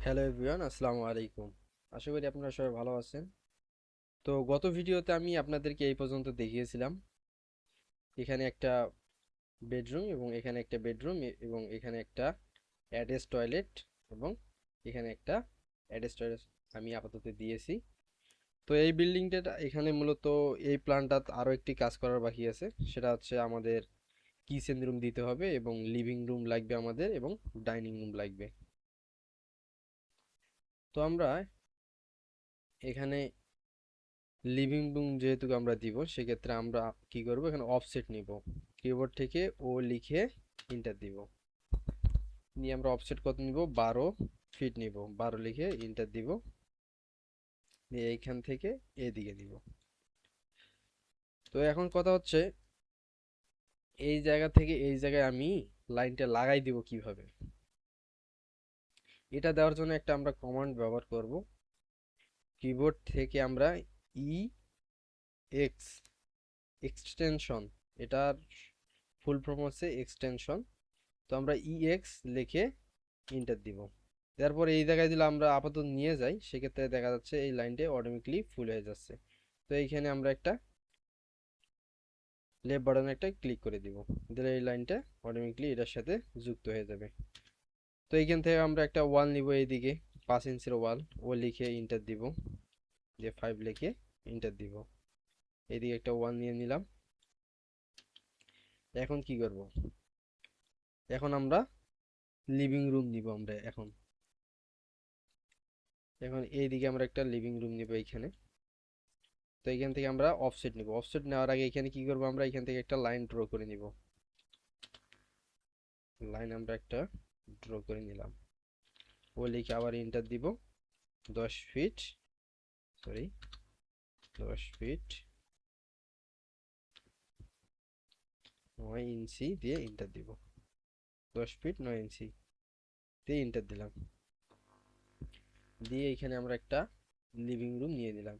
Hello everyone, আসসালামু আলাইকুম। আশা করি আপনারা সবাই ভালো আছেন। তো গত ভিডিওতে আমি আপনাদেরকে এই পর্যন্ত দেখিয়েছিলাম এখানে একটা বেডরুম এবং এখানে একটা বেডরুম এবং এখানে একটা অ্যাটাচ টয়লেট এবং এখানে একটা অ্যাটাচ টয়লেট আমি আপাতত দিয়েছি। তো এই বিল্ডিংটা এখানে মূলত এই প্ল্যানটা আরও একটি কাজ করার বাকি আছে, সেটা হচ্ছে আমাদের কিচেন রুম দিতে হবে এবং লিভিং রুম লাগবে আমাদের এবং ডাইনিং রুম লাগবে। তো আমরা এখানে লিভিং রুম যেহেতু আমরা দিব, সেক্ষেত্রে আমরা কি করব, এখানে অফসেট নিব। কিবোর্ড থেকে ও লিখে ইন্টার দিব, নিয়ে আমরা অফসেট কত নিব, 12 ফিট নিব। 12 লিখে ইন্টার দিব, নিয়ে এইখান থেকে এদিকে দিব। তো এখন কথা হচ্ছে এই জায়গা থেকে এই জায়গায় আমি লাইনটা লাগাই দিব কিভাবে। এটা দেওয়ার জন্য একটা আমরা কমান্ড ব্যবহার করব। কিবোর্ড থেকে আমরা ই এক্স এক্সটেনশন, এটার ফুল ফর্ম হচ্ছে এক্সটেনশন। তো আমরা EX লিখে ইন্টার দিব। তারপর এই জায়গায় দিলে আমরা আপাতত নিয়ে যাই, সেক্ষেত্রে দেখা যাচ্ছে এই লাইনটা অটোমেটিকলি ফুল হয়ে যাচ্ছে। তো এইখানে আমরা একটা লেফট বাটনে একটা ক্লিক করে দিব, দিলে এই লাইনটা অটোমেটিকলি এটার সাথে যুক্ত হয়ে যাবে। তো এইখান থেকে আমরা একটা ওয়াল নিব, এইদিকে 5 ইঞ্চির ওয়াল, ও লিখে ইন্টার দিব, যে 5 লিখে ইন্টার দিব। এইদিকে একটা ওয়াল নিয়ে নিলাম। এখন কি করব, এখন আমরা লিভিং রুম নিব। আমরা এখন এখন এইদিকে আমরা একটা লিভিং রুম নিব এইখানে। তো এখান থেকে আমরা অফসেট নিব। অফসেট নেওয়ার আগে এখানে কি করব, আমরা এখান থেকে একটা লাইন ড্র করে নিব। লাইন আমরা একটা ড্র করে নিলাম, ও লিখে আবার এন্টার দিব। 10 ফিট, সরি 10 ফিট 9 ইঞ্চি দিয়ে এন্টার দিব। 10 ফিট 9 ইঞ্চি দিয়ে এন্টার দিলাম, দিয়ে এখানে আমরা একটা লিভিং রুম নিয়ে নিলাম।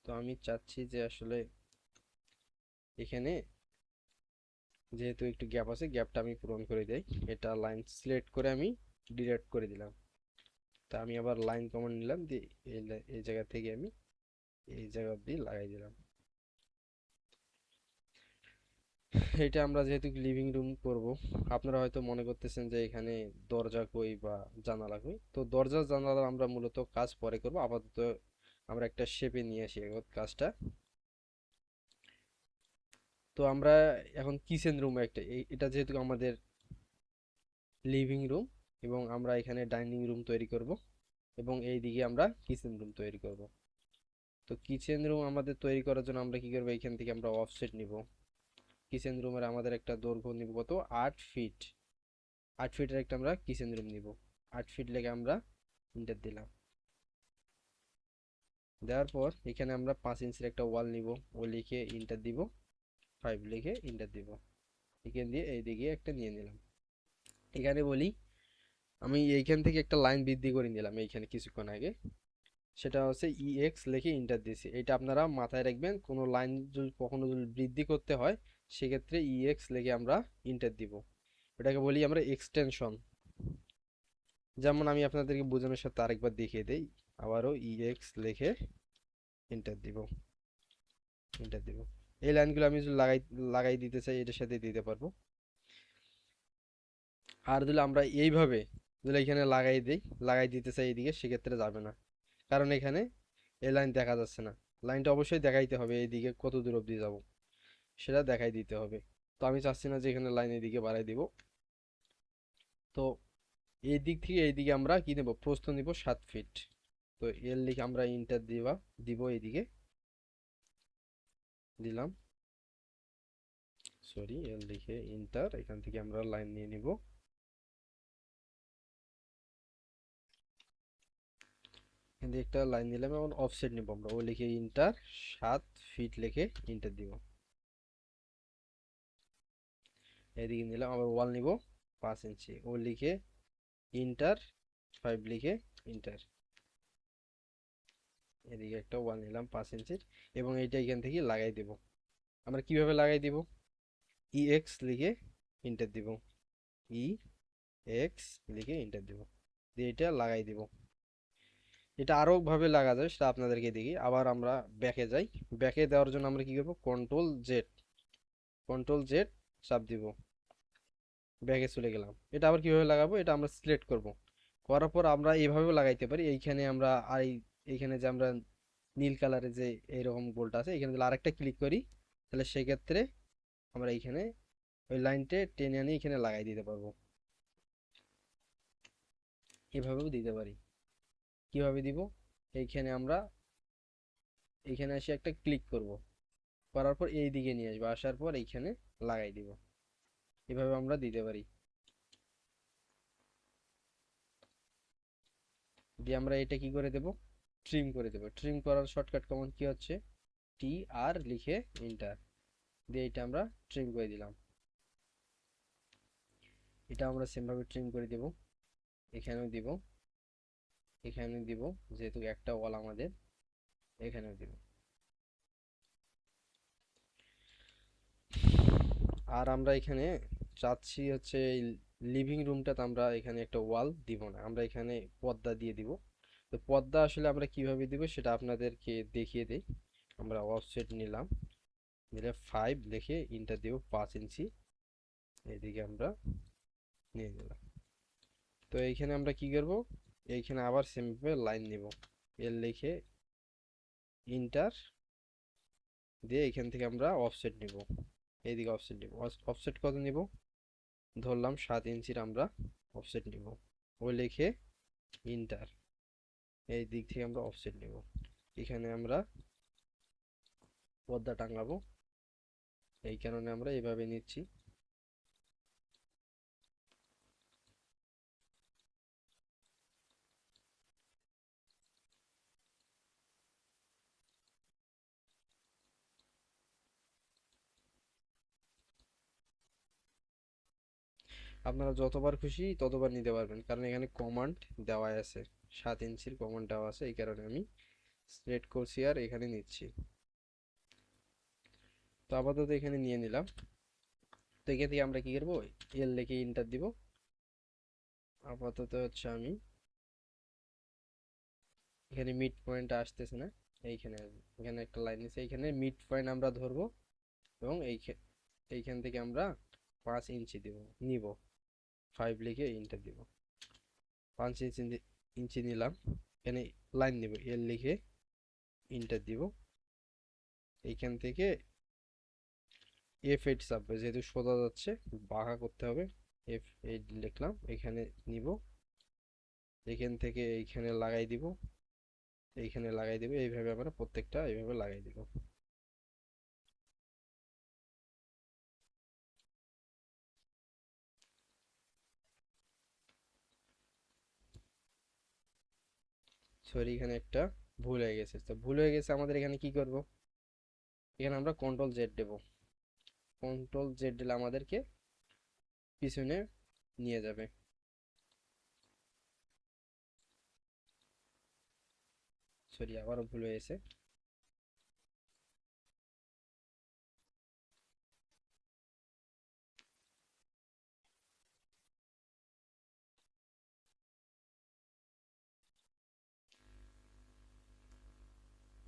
তো আমি চাচ্ছি যে আসলে এখানে যেহেতু একটু গ্যাপ আছে, গ্যাপটা আমি পূরণ করে দেই। এটা লাইন সিলেক্ট করে আমি ডিলিট করে দিলাম। তা আমি আবার লাইন কমান্ড নিলাম, দিয়ে এই জায়গা থেকে আমি এই জায়গা অব্দি লাগাই দিলাম। এটা আমরা যেহেতু লিভিং রুম করব, আপনারা হয়তো মনে করতেছেন যে এখানে দরজা কই বা জানালা কই। তো দরজা জানালা আমরা মূলত কাজ পরে করব, আপাতত আমরা একটা শেপে নিয়ে আসি এখন কাজটা। তো আমরা এখন কিচেন রুম একটা এটা যেহেতু আমাদের লিভিং রুম এবং আমরা এখানে ডাইনিং রুম তৈরি করব এবং এই দিকে আমরা কিচেন রুম তৈরি করব। তো কিচেন রুম আমাদের তৈরি করার জন্য আমরা কি করব, এখান থেকে আমরা অফসেট নিব। কিচেন রুমের আমাদের একটা দৈর্ঘ্য নিব কত, 8 ফিট। 8 ফিটের একটা আমরা কিচেন রুম নিব। 8 ফিট লেগে আমরা ইন্টার দিলাম। দেওয়ার পর এখানে আমরা 5 ইঞ্চির একটা ওয়াল নিব, ও লিখে ইন্টার দিব। 5 লিখে ইন্টার দিব। এখান দিয়ে এইদিকে একটা নিয়ে নিলাম। এখানে বলি আমি এইখান থেকে একটা লাইন বৃদ্ধি করে নিলাম এইখানে কিছুক্ষণ আগে, সেটা হচ্ছে EX লিখে ইন্টার দিয়েছি। এটা আপনারা মাথায় রাখবেন, কোনো লাইন যদি কখনো যদি বৃদ্ধি করতে হয়, সেক্ষেত্রে EX লিখে আমরা ইন্টার দিব। এটাকে বলি আমরা এক্সটেনশন। যেমন আমি আপনাদেরকে বোঝানোর সাথে আরেকবার দেখিয়ে দেই। আবারও EX লিখে এন্টার দিব, এন্টার দিব। এই লাইনগুলো আমি যদি লাগাই লাগাই দিতে চাই, এটার সাথে দিতে পারবো। আর যদি আমরা এইভাবে যদি এখানে লাগাই দিই, লাগাই দিতে চাই এদিকে, সেক্ষেত্রে যাবে না, কারণ এখানে এই লাইন দেখা যাচ্ছে না। লাইনটা অবশ্যই দেখাইতে হবে, এইদিকে কত দূর অবধি যাব সেটা দেখাই দিতে হবে। তো আমি চাচ্ছি না যে এখানে লাইন এদিকে বাড়াই দিব। তো এই দিক থেকে এইদিকে আমরা কি নেব, প্রস্থ নিব 7 ফিট। তো এর লিখে আমরা ইন্টার দিব, এইদিকে দিলাম, সরি এর লিখে ইন্টার। এখান থেকে আমরা লাইন নিয়ে নিব। এখান থেকে একটা লাইন নিলাম, এখন অফসেট নিব আমরা, ও লিখে ইন্টার। 7 ফিট লিখে ইন্টার দিব। এদিকে নিলাম, আবার ওয়াল নিব 5 ইঞ্চি, ও লিখে ইন্টার। 5 লিখে ইন্টার। এদিকে একটা ওয়াল নিলাম 5 ইঞ্চির, এবং এইটা এখান থেকে লাগাই দেব। আমরা কিভাবে লাগাই দিব, EX লিখে ইন্টার দিব। ই এক্স লিখে এন্টার দিব, দিয়ে এটা লাগাই দিব। এটা আরো ভাবে লাগা যায় সেটা আপনাদেরকে দেখি। আবার আমরা ব্যাকে যাই। ব্যাকে দেওয়ার জন্য আমরা কি করব, কন্ট্রোল জেড চাপ দিব, ব্যাকে চলে গেলাম। এটা আবার কিভাবে লাগাবো, এটা আমরা সিলেক্ট করব। করার পর আমরা এইভাবেও লাগাইতে পারি। এইখানে আমরা আর এইখানে যে আমরা নীল কালারের যে এইরকম গোলটা আছে, এখানে যদি আরেকটা ক্লিক করি, তাহলে সেক্ষেত্রে আমরা এইখানে ওই লাইনটা টেনে আনি এখানে লাগাই দিতে পারবো। এভাবেও দিতে পারি। কিভাবে দিব, এইখানে আমরা এইখানে এসে একটা ক্লিক করব, করার পর এই দিকে নিয়ে আসবো, আসার পর এইখানে লাগাই দিব। এভাবে আমরা দিতে পারি। দিয়ে আমরা এটা কি করে দেব, ট্রিম করে দেব। ট্রিম করার শর্টকাট কমান্ড কি হচ্ছে, টি আর লিখে এন্টার দিয়ে এটা আমরা ট্রিম করে দিলাম। এটা আমরা সেম ভাবে ট্রিম করে দেব, এখানেও দিব, এখানেও দিব, যেহেতু একটা ওয়াল আমাদের, এখানেও দিব। আর আমরা এখানে চাচ্ছি হচ্ছে লিভিং রুমটাতে আমরা এখানে একটা ওয়াল দিব না, আমরা এখানে পর্দা দিয়ে দিব। তো পর্দা আসলে আমরা কিভাবে দিব সেটা আপনাদেরকে দেখিয়ে দেই। আমরা অফসেট নিলাম, নিলে 5 লিখে ইন্টার দিব, 5 ইঞ্চি এদিকে আমরা নিয়ে নিলাম। তো এইখানে আমরা কি করব, এইখানে আবার সেম ভাবে লাইন নিব, এর লিখে ইন্টার দিয়ে এখান থেকে আমরা অফসেট নিব, এইদিকে অফসেট নিব। অফসেট কত নিব, ধরলাম 7 ইঞ্চির আমরা অফসেট নিব, ও লিখে ইন্টার, এই দিক থেকে আমরা অফসেট নিব। এখানে আমরা পর্দা টাঙাবো, এই কারণে আমরা এইভাবে নিচ্ছি। আপনারা যতবার খুশি ততবার নিতে পারবেন, কারণ এখানে কমান্ড দেওয়া আছে, 7 ইঞ্চির কমান্ড দেওয়া আছে, এই কারণে আমি সিলেক্ট করছি আর এখানে নিচ্ছি। তো আপাতত এখানে নিয়ে নিলাম। তো এখান থেকে আমরা কি করবো, এল লিখে ইন্টার দিব। আপাতত হচ্ছে আমি এখানে মিড পয়েন্ট আসতেছে না, এইখানে আসবে, এখানে একটা লাইন আছে, এইখানে মিড পয়েন্ট আমরা ধরবো এবং এইখান থেকে আমরা 5 ইঞ্চি দিব, নিব, 5 লিখে ইন্টার দিব। 5 ইঞ্চি নিলাম, এখানে লাইন নিব, এল লিখে ইন্টার দিব। এইখান থেকে F8 চাপবে, যেহেতু সোজা যাচ্ছে বাঁকা করতে হবে, F8 লিখলাম, এখানে নিব, এখান থেকে এইখানে লাগাই দিব, এইখানে লাগাই দিব। এইভাবে আমরা প্রত্যেকটা এইভাবে লাগাই দিব। সরি, এখানে একটা ভুল হয়ে গেছে। তো ভুল হয়ে গেছে, আমাদের এখানে কি করব, এখানে আমরা কন্ট্রোল জেড দেব। কন্ট্রোল জেড দিলে আমাদেরকে পিছনে নিয়ে যাবে। সরি, আবারও ভুল হয়েছে।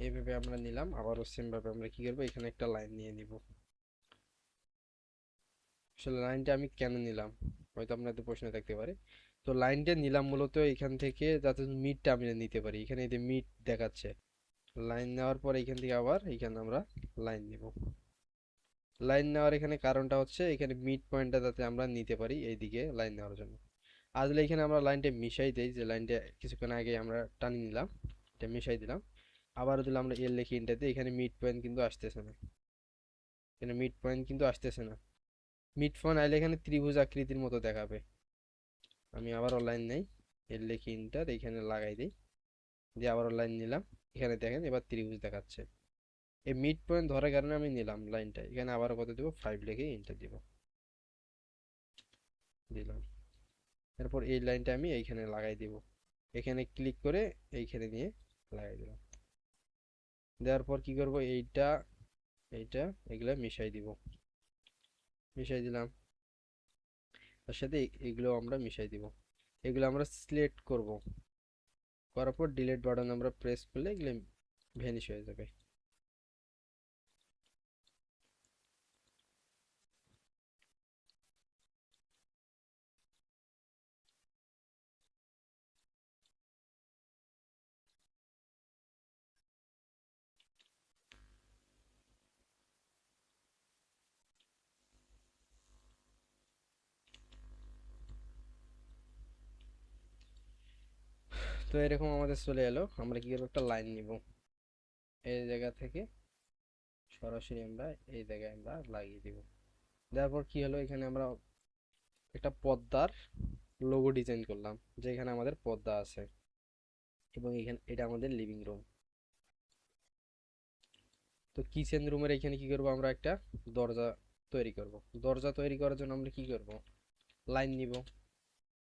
এইভাবে আমরা নিলাম, আবারও সেম ভাবে আমরা কি করব, এখানে একটা লাইন নিয়ে নিব। আসলে লাইনটা আমি কেন নিলাম হয়তো আপনাদের প্রশ্ন থাকতে পারে। তো লাইনটা নিলাম মূলত এখান থেকে যাতে মিডটা আমি নিতে পারি, এখানে এই যে মিড দেখাচ্ছে। লাইন নেওয়ার পর এখান থেকে আবার এখানে আমরা লাইন নিব। লাইন নেওয়ার এখানে কারণটা হচ্ছে এখানে মিড পয়েন্টটা যাতে আমরা নিতে পারি এইদিকে লাইন নেওয়ার জন্য। আসলে এখানে আমরা লাইনটা মিশাই দেই, যে লাইনটা কিছুক্ষণ আগে আমরা টানি নিলাম, এটা মিশাই দিলাম। আবার যদি আমরা এল লিখে ইন্টার দিই, এখানে মিড পয়েন্ট কিন্তু আসতেছে না, এখানে মিড পয়েন্ট কিন্তু আসতেছে না। মিড পয়েন্ট আইলে এখানে ত্রিভুজ আকৃতির মতো দেখাবে। আমি আবারও লাইন নেই, এল লিখে ইন্টার, এখানে লাগাই দিই, দিয়ে আবারও লাইন নিলাম, এখানে দেখেন এবার ত্রিভুজ দেখাচ্ছে। এই মিড পয়েন্ট ধরার কারণে আমি নিলাম লাইনটা, এখানে আবারও কত দিব, 5 লিখে ইন্টার দিব, দিলাম। এরপর এই লাইনটা আমি এইখানে লাগাই দিব, এখানে ক্লিক করে এইখানে নিয়ে লাগাই দিলাম। দেওয়ার পর কি করব, এইটা এইটা এগুলা মিশাই দিব, মিশাই দিলাম। তার সাথে এগুলো আমরা মিশাই দিব। এগুলো আমরা সিলেক্ট করব, করার পর ডিলিট বাটন আমরা প্রেস করলে এগুলো ভ্যানিশ হয়ে যাবে। তো এরকম আমাদের চলে এলো। আমরা কি করবো, একটা লাইন নিব, এই জায়গা থেকে সরাসরি আমরা এই জায়গায় আমরা লাগিয়ে দিব। দেওয়ার পর কি হলো, এখানে আমরা একটা পর্দার লোগো ডিজাইন করলাম, যেখানে আমাদের পর্দা আছে, এবং এখানে এটা আমাদের লিভিং রুম। তো কিচেন রুমের এখানে কি করব, আমরা একটা দরজা তৈরি করব। দরজা তৈরি করার জন্য আমরা কি করব, লাইন নিব।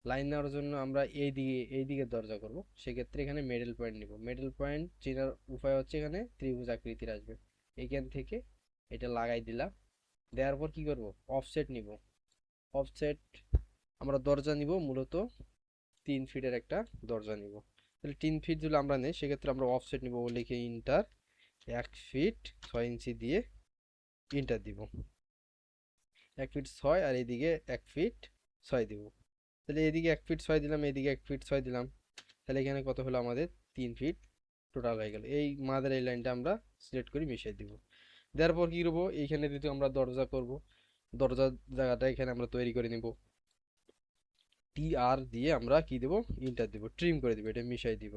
লাইন নেওয়ার জন্য আমরা এই দিকে দরজা করব, সেক্ষেত্রে এখানে মিডল পয়েন্ট নিব। মিডল পয়েন্ট চেনার উপায় হচ্ছে, এখানে ত্রিভুজ আকৃতির আসবে, এখান থেকে এটা লাগাই দিলাম। দেওয়ার পর কি করব, অফসেট নিব। অফসেট আমরা দরজা নিব মূলত 3 ফিটের একটা দরজা নিব। তাহলে 3 ফিট যদি আমরা নেই, সেক্ষেত্রে আমরা অফসেট নিব, ও লিখে ইন্টার 1 ফিট 6 ইঞ্চি দিয়ে ইন্টার দিব। 1 ফিট 6 আর এইদিকে 1 ফিট 6 দিব। তাহলে এদিকে 1 ফিট 6 দিলাম, এদিকে 1 ফিট 6 দিলাম, তাহলে এখানে কত হলো, আমাদের 3 ফিট টোটাল হয়ে গেল। এই মাদের এই লাইনটা আমরা সিলেক্ট করে মিশিয়ে দিব। দেওয়ার পর কি করবো, এইখানে যেহেতু আমরা দরজা করব, দরজার জায়গাটা এখানে আমরা তৈরি করে নিব। টি আর দিয়ে আমরা কি দেব, ইন্টার দিব, ট্রিম করে দিব, এটা মিশাই দিব।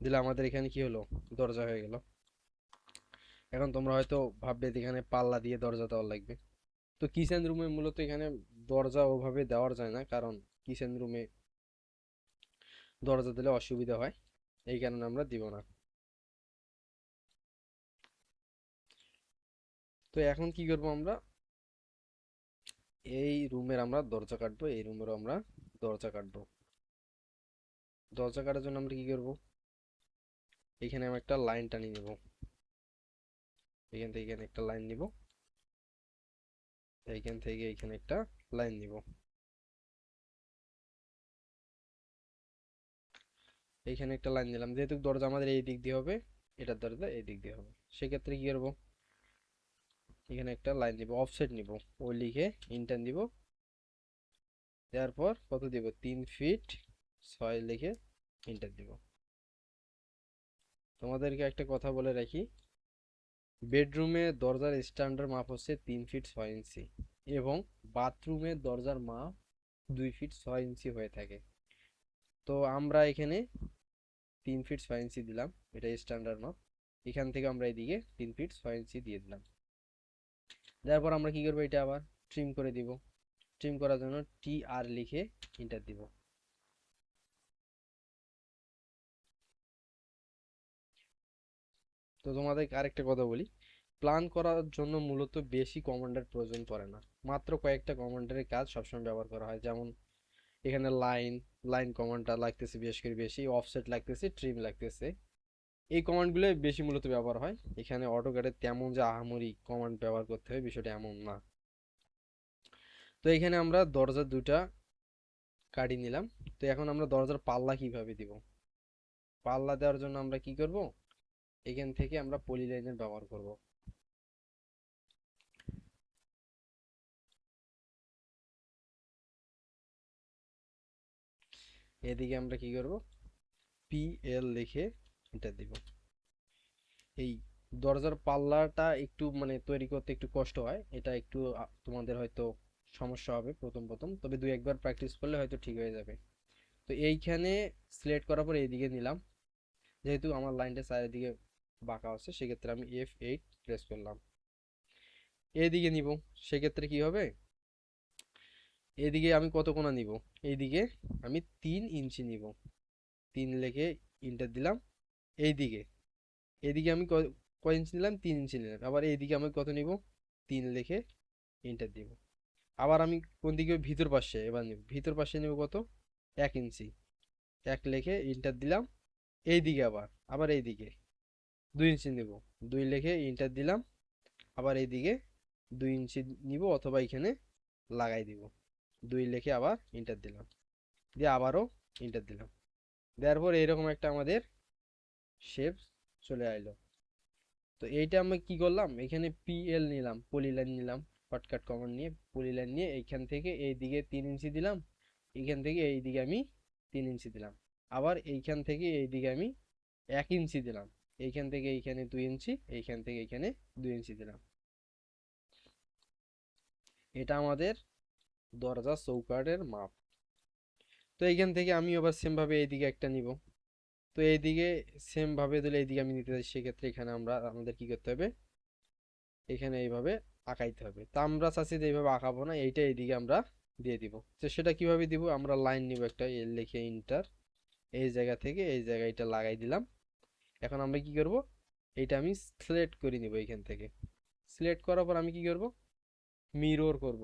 দিলে আমাদের এখানে কি হলো, দরজা হয়ে গেল। এখন তোমরা হয়তো ভাববে যে এখানে পাল্লা দিয়ে দরজা দেওয়া লাগবে। তো কিচেন রুমে মূলত এখানে দরজা ওভাবে দেওয়া যায় না, কারণ কিচেন রুমে দরজা দিলে অসুবিধা হয়, এই কারণে আমরা দিব না। তো এখন কি করব, আমরা এই রুমের আমরা দরজা কাটবো, এই রুমেরও আমরা দরজা কাটবো। দরজা কাটার জন্য আমরা কি করব, এখানে আমি একটা লাইন টানিয়ে নেব। এখান থেকে এখানে একটা লাইন নিব, এইখান থেকে এখানে একটা লাইন নিব। এইখানে একটা লাইন নিলাম, যেহেতু দরজা আমাদের এই দিক দিয়ে হবে, এটার দরজা এই দিক দিয়ে হবে, সেক্ষেত্রে কি করব, এখানে একটা লাইন দিব, অফসেট নিব, ও লিখে ইন্টার দিব। দেওয়ার পর কত দিব, 3 ফিট 6 লিখে ইন্টার দিব। তোমাদেরকে একটা কথা বলে রাখি, বেডরুমে দরজার স্ট্যান্ডার্ড মাপ হচ্ছে 3 ফিট 6 ইঞ্চি, এবং বাথরুমের দরজার মাপ 2 ফিট 6 ইঞ্চি হয়ে থাকে। তো আমরা এখানে 3 ফিট 6 ইঞ্চি দিলাম, এটা স্ট্যান্ডার্ড মাপ। এখান থেকে আমরা এদিকে 3 ফিট 6 ইঞ্চি দিয়ে দিলাম। তারপর আমরা কি করবো, এটা আবার ট্রিম করে দিব। ট্রিম করার জন্য টি আর লিখে ইন্টার দিব। তো তোমাদেরকে আরেকটা কথা বলি, প্ল্যান করার জন্য মূলত বেশি কমান্ডের প্রয়োজন পড়ে না, মাত্র কয়েকটা কমান্ডারের কাজ সবসময় ব্যবহার করা হয়। যেমন এখানে লাইন, লাইন কমান্ডটা লাগতেছে বিশেষ করে বেশি, অফসেট লাগতেছে, ট্রিম লাগতেছে, এই কমান্ডগুলো বেশি মূলত ব্যবহার হয়। এখানে অটোক্যাডে তেমন যে আহামরি কমান্ড ব্যবহার করতে হবে বিষয়টা এমন না। তো এখানে আমরা দরজার দুটা কাটি নিলাম। তো এখন আমরা দরজার পাল্লা কিভাবে দিব, পাল্লা দেওয়ার জন্য আমরা কি করব, এখান থেকে আমরা পলি লাইনের ব্যবহার করব। এদিকে আমরা কি করব, পি এল লিখে এটা দিব। এই দরজার পাল্লাটা একটু মানে তৈরি করতে একটু কষ্ট হয়, এটা একটু তোমাদের হয়তো সমস্যা হবে প্রথম প্রথম, তবে দুই একবার প্র্যাকটিস করলে হয়তো ঠিক হয়ে যাবে। তো এইখানে সিলেক্ট করার পর এইদিকে নিলাম, যেহেতু আমার লাইনটা চারিদিকে বাঁকা আছে, সেক্ষেত্রে আমি F8 প্রেস করলাম। এইদিকে নিব, সেক্ষেত্রে কি হবে, এদিকে আমি কত কোণা নিব, এইদিকে আমি 3 ইঞ্চি নিব। 3 লিখে ইন্টার দিলাম। এইদিকে এদিকে আমি কয় ইঞ্চি নিলাম, 3 ইঞ্চি নিলাম। আবার এইদিকে আমি কত নিব, 3 লিখে ইন্টার দিব। আবার আমি কোন দিকে, ভিতর পাশে এবার নিব, ভিতর পাশে নিব কত, 1 ইঞ্চি, 1 লিখে ইন্টার দিলাম। এইদিকে আবার আবার এইদিকে 2 ইঞ্চি নিব, 2 লিখে ইন্টার দিলাম। আবার এইদিকে 2 ইঞ্চি নিব, অথবা এখানে লাগাই দিব। 2 লিখে আবার ইন্টার দিলাম, দিয়ে আবারও ইন্টার দিলাম, দেওয়ার পর এইরকম একটা আমাদের শেপ চলে আইলো। তো এইটা আমি কি করলাম, এখানে পিএল নিলাম, পলিলাইন নিলাম, শর্টকাট কমান্ড নিয়ে পলিলাইন নিয়ে এইখান থেকে এই দিকে 3 ইঞ্চি দিলাম, এইখান থেকে এই দিকে আমি 3 ইঞ্চি দিলাম, আবার এইখান থেকে এই দিকে আমি 1 ইঞ্চি দিলাম, এইখান থেকে এইখানে 2 ইঞ্চি, এইখান থেকে এইখানে 2 ইঞ্চি দিলাম। এটা আমাদের দরজা চৌকাঠের মাপ। তো এইখান থেকে আমি আবার সেম ভাবে এইদিকে একটা নিব। তো এইদিকে সেম ভাবে দিলে এইদিকে আমি নিতে চাই, সেক্ষেত্রে এখানে আমাদের কি করতে হবে, এখানে এইভাবে আঁকাইতে হবে। তা আমরা চাচ্ছি যে এইভাবে আঁকাবো না, এইটা এইদিকে আমরা দিয়ে দিব। তো সেটা কিভাবে দিব, আমরা লাইন নিব একটা, এর লিখে ইন্টার, এই জায়গা থেকে এই জায়গায় এটা লাগাই দিলাম। এখন আমরা কি করব, এইটা আমি সিলেক্ট করে নিব এইখান থেকে। সিলেক্ট করার পর আমি কি করব, মিরর করব,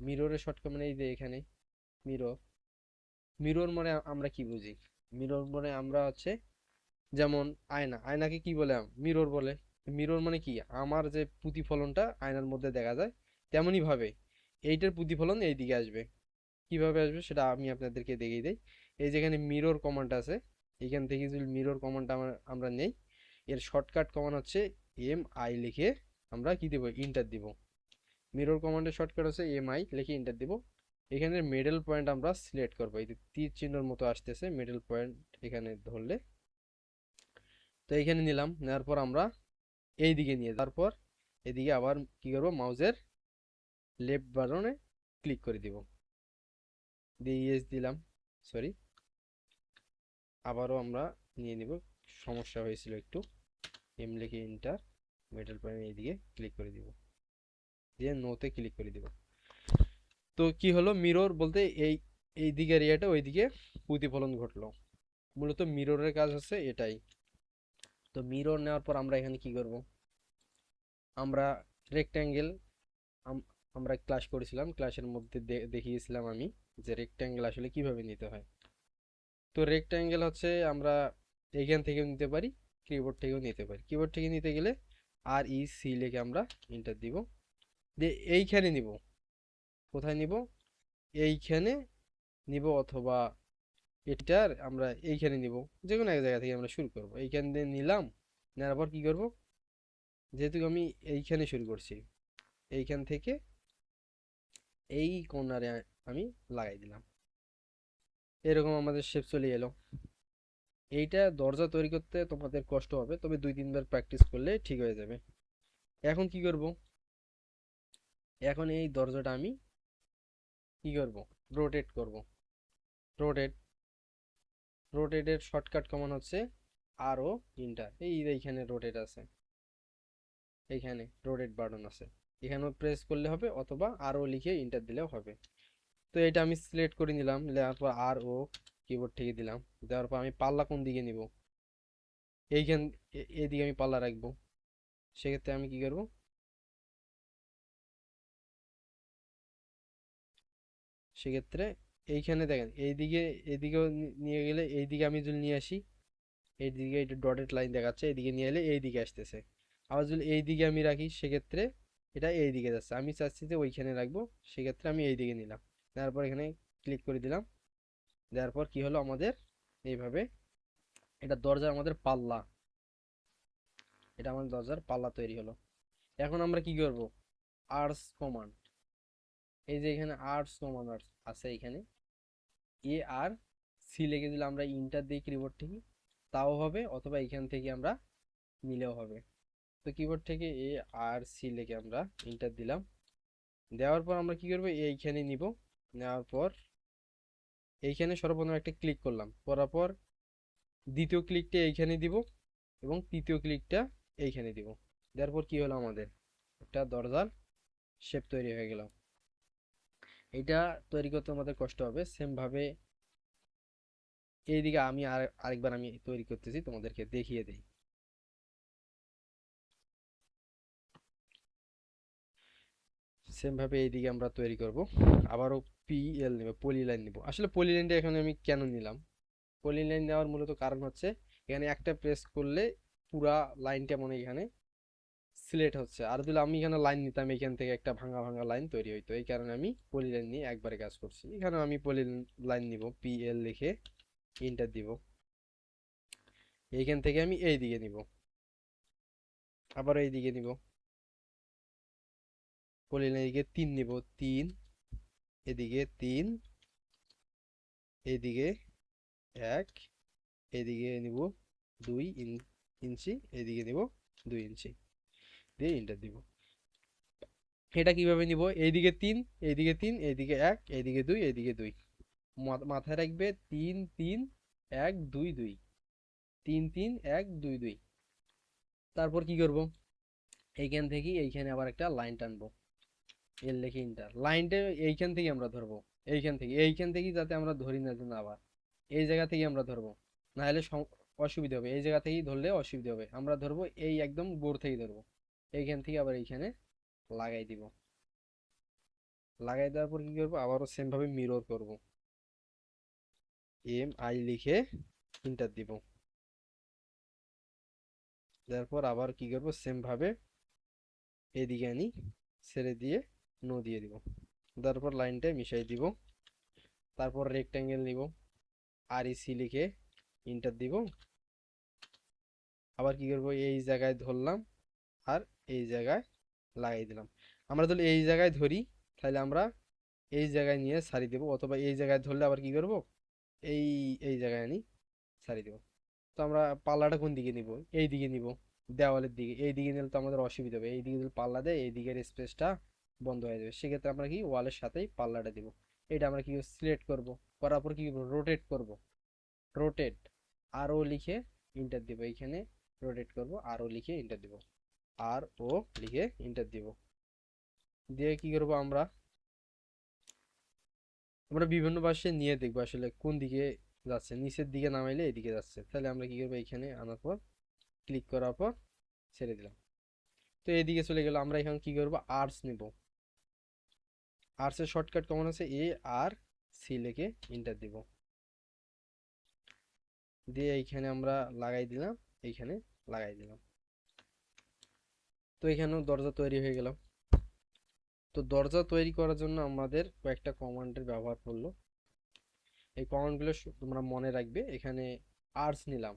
মিররের শর্টকাট মানে এই যে এখানে মিরর। মিরর মানে আমরা কি বুঝি, মিরর মানে আমরা হচ্ছে যেমন আয়না, আয়নাকে কি বলে, মিরর বলে। মিরর মানে কি, আমার যে প্রতিফলনটা আয়নার মধ্যে দেখা যায়, তেমনই ভাবে এইটার প্রতিফলন এই দিকে আসবে। কিভাবে আসবে সেটা আমি আপনাদেরকে দেখিয়ে দিই। এই যেখানে মিরর কমান্ড আছে, এখান থেকে যদি মিরর কমান্ডটা আমরা নেই, এর শর্টকাট কমান্ড হচ্ছে লিখে আমরা কি দেব, ইন্টার দিব। মিরর কমান্ডের শর্টকাট হচ্ছে লিখে ইন্টার দিব। এখানে মিডল পয়েন্ট আমরা সিলেক্ট করবো, এই যে তীর চিহ্নের মতো আসতেছে, মিডল পয়েন্ট এখানে ধরলে। তো এইখানে নিলাম, নেওয়ার পর আমরা এই দিকে নিয়ে যাওয়ার পর এদিকে আবার কি করব, মাউসের লেফট বাটনে ক্লিক করে দিব, দিয়ে ইয়েস দিলাম, সরি আবারও আমরা নিয়ে নিব, সমস্যা হয়েছিল একটু। লিখে ইন্টার, মিডল পয়েন্ট এইদিকে ক্লিক করে দিব, দিয়ে নোতে ক্লিক করে দিব। তো কি হলো, মিরর বলতে এই এই দিকের এরিয়াটা ওইদিকে প্রতিফলন ঘটলো। মূলত মিররের কাজ হচ্ছে এটাই। তো মিরর নেওয়ার পর আমরা এখানে কি করব, আমরা রেক্ট্যাঙ্গেল, আমরা ক্লাস করেছিলাম, ক্লাসের মধ্যে দেখিয়েছিলাম আমি যে রেক্ট্যাঙ্গেল আসলে কিভাবে নিতে হয়। তো রেক্ট্যাঙ্গেল হচ্ছে আমরা এইখান থেকেও নিতে পারি, কিবোর্ড থেকেও নিতে পারি। কিবোর্ড থেকে নিতে গেলে REC লিখে আমরা ইন্টার দিব, দিয়ে এইখানে নিব, কোথায় নিব, এইখানে নিব, অথবা এটার আমরা এইখানে নিব, যে কোনো এক জায়গা থেকে আমরা শুরু করব। এইখান দিয়ে নিলাম, নেওয়ার পর কি করব, যেহেতু আমি এইখানে শুরু করছি, এইখান থেকে এই কর্নারে আমি লাগাই দিলাম, এরকম আমাদের শেপ চলে এলো। এইটা দরজা তৈরি করতে তোমাদের কষ্ট হবে, তবে 2-3 বার প্র্যাকটিস করলে ঠিক হয়ে যাবে। এখন কি করব, এখন এই দরজাটা আমি কি করব, রোটেট করব। রোটেট, রোটেটের শর্টকাট কমান হচ্ছে আরও ইন্টার, এইখানে রোটেট আছে, এইখানে রোটেট বাটন আছে, এখানেও প্রেস করলে হবে, অথবা আরও লিখে ইন্টার দিলেও হবে। তো এটা আমি সিলেক্ট করে নিলাম, নেওয়ার পর কিবোর্ড থেকে দিলাম, দেওয়ার পর আমি পাল্লা কোন দিকে নিব, এইখান এইদিকে আমি পাল্লা রাখবো। সেক্ষেত্রে আমি কি করব, সেক্ষেত্রে এইখানে দেখেন এইদিকে, এইদিকেও নিয়ে গেলে, এইদিকে আমি যদি নিয়ে আসি, এইদিকে এটা ডটেড লাইন দেখাচ্ছে, এইদিকে নিয়ে এলে এইদিকে আসতেছে। আবার যদি এইদিকে আমি রাখি, সেক্ষেত্রে এটা এইদিকে যাচ্ছে, আমি চাচ্ছি যে ওইখানে রাখবো, সেক্ষেত্রে আমি এইদিকে নিলাম, তারপর এখানে ক্লিক করে দিলাম। দেওয়ার পর কি হলো আমাদের, এইভাবে এটা দরজার আমাদের পাল্লা, এটা আমাদের দরজার পাল্লা তৈরি হলো। এখন আমরা কি করব, আর্স কমান্ড, এই যে এখানে আর্স কমান্ড আছে, এখানে ARC লিখে দিলে আমরা ইন্টার দিই কিবোর্ড থেকে, তাও হবে, অথবা এখান থেকে আমরা নিলেও হবে। তো কিবোর্ড থেকে ARC লিখে আমরা ইন্টার দিলাম, দেওয়ার পর আমরা কি করব, এইখানে নিব, নেওয়ার পর এইখানে সর্বপ্রথম একটা ক্লিক করলাম, করার পর দ্বিতীয় ক্লিকটা এইখানে দিব, এবং তৃতীয় ক্লিকটা এইখানে দিব। দেওয়ার পর কি হলো, আমাদের একটা দরজার শেপ তৈরি হয়ে গেল। এটা তৈরি করতে আমাদের কষ্ট হবে, সেম ভাবে এইদিকে আমি আরেকবার আমি তৈরি করতেছি, তোমাদেরকে দেখিয়ে দেই। সেম ভাবে এইদিকে আমরা তৈরি করব, আবারও PL নেব, পলি লাইন নিব। আসলে পলি লাইনটা এখানে আমি কেন নিলাম, পলি লাইন নেওয়ার মূলত কারণ হচ্ছে, এখানে একটা প্রেস করলে পুরা লাইনটা মনে এখানে সিলেক্ট হচ্ছে। আর যদি আমি এখানে লাইন নিতাম এখান থেকে একটা ভাঙা ভাঙা লাইন তৈরি হইতো, এই কারণে আমি পলি লাইন নিয়ে একবারে কাজ করছি। এখানে আমি পলি লাইন নিব, PL লিখে ইন্টার দিব। এইখান থেকে আমি এই দিকে নিব, আবার এই দিকে নিব, পলি লাইন দিকে 3 নিব, 3, এদিকে 3, এইদিকে 1, এদিকে নিব 2 ইঞ্চি, এদিকে নিব 2 ইঞ্চি, দিয়ে ইন্টার দিব। এটা কিভাবে নিব? এইদিকে 3, এইদিকে 3, এইদিকে 1, এইদিকে 2, এইদিকে 2, মাথায় রাখবে 3 3 1 2 2, 3 3 1 2 2। তারপর কি করব? এইখান থেকে এইখানে আবার একটা লাইন টানবো, এর লেখে ইন্টার। লাইনটা এইখান থেকে আমরা ধরবো, এইখান থেকে যাতে আমরা ধরি না যেন, আবার এই জায়গা থেকে আমরা ধরবো, না হলে অসুবিধা হবে। এই জায়গা থেকেই ধরলে অসুবিধা হবে, আমরা ধরবো এই একদম গোড় থেকে ধরবো। এইখান থেকে আবার এইখানে লাগাই দিব। লাগাই দেওয়ার পর কি করবো? আবারও সেম ভাবে মিরর করব, MI লিখে ইন্টার দিব। তারপর আবার কি করব? সেম ভাবে এদিকে আনি, ছেড়ে দিয়ে নো দিয়ে দিব। তারপর লাইনটা মিশাই দিব। তারপর রেক্টাঙ্গেল নিব, REC লিখে ইন্টার দিব। আবার কি করব? এই জায়গায় ধরলাম আর এই জায়গায় লাগাই দিলাম। আমরা যদি এই জায়গায় ধরি তাহলে আমরা এই জায়গায় নিয়ে সারি দেব, অথবা এই জায়গায় ধরলে আবার কি করব? এই এই জায়গায় আনি সারি দেব। তো আমরা পাল্লাটা কোন দিকে নিব? এই দিকে নিব, দেওয়ালের দিকে। এই দিকে নিলে তো আমাদের অসুবিধা হবে, এই দিকে যদি পাল্লা দেয় এই দিকের স্পেসটা বন্ধ হয়ে যাবে। সেক্ষেত্রে আমরা কি ওয়ালের সাথেই পাল্লাটা দিব। এটা আমরা কি সিলেক্ট করব, করার পর কি রোটেট করব, রোটেট আরও লিখে ইন্টার দিব। এইখানে রোটেট করব, আরও লিখে ইন্টার দিব, আর ও লিখে ইন্টার দিব। দিয়ে কি করব? আমরা আমরা বিভিন্ন পাশে নিয়ে দেখবো আসলে কোন দিকে যাচ্ছে। নিচের দিকে নামাইলে এদিকে যাচ্ছে, তাহলে আমরা কি করবো? এইখানে আনার পর ক্লিক করার পর ছেড়ে দিলাম, তো এইদিকে চলে গেল। আমরা এখন কি করব? আর্টস নেব। আর্টসের শর্টকাট কেমন আছে? ARC লিখে ইন্টার দিব। দিয়ে এইখানে আমরা লাগাই দিলাম, এইখানে লাগাই দিলাম। তো এখানেও দরজা তৈরি হয়ে গেল। তো দরজা তৈরি করার জন্য আমাদের কয়েকটা কমান্ডের ব্যবহার করলো। এই কমান্ডগুলো তোমরা মনে রাখবে। এখানে আর্টস নিলাম,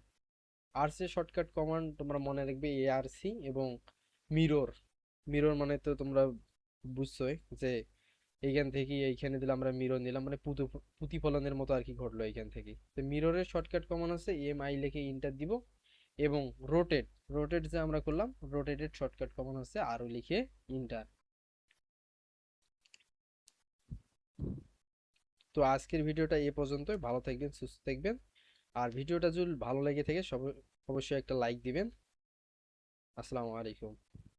আর্টসের শর্টকাট কমান্ড তোমরা মনে রাখবে ARC এবং মিরর। মিরর মানে তো তোমরা বুঝছোই যে এইখান থেকে এইখানে দিলে আমরা মিরর নিলাম, মানে প্রতিফলনের মতো আর কি ঘটলো এইখান থেকে। তো মিররের শর্টকাট কমান আছে MI লিখে ইন্টার দিব। এবং রোটেট, রোটেট যে আমরা করলাম, রোটেটেড শর্টকাট কমান হচ্ছে আরও লিখে ইন্টার। তো আজকের ভিডিওটা এ পর্যন্তই। ভালো থাকবেন, সুস্থ থাকবেন। আর ভিডিওটা যদি ভালো লেগে থাকে সব অবশ্যই একটা লাইক দিবেন। আসসালামু আলাইকুম।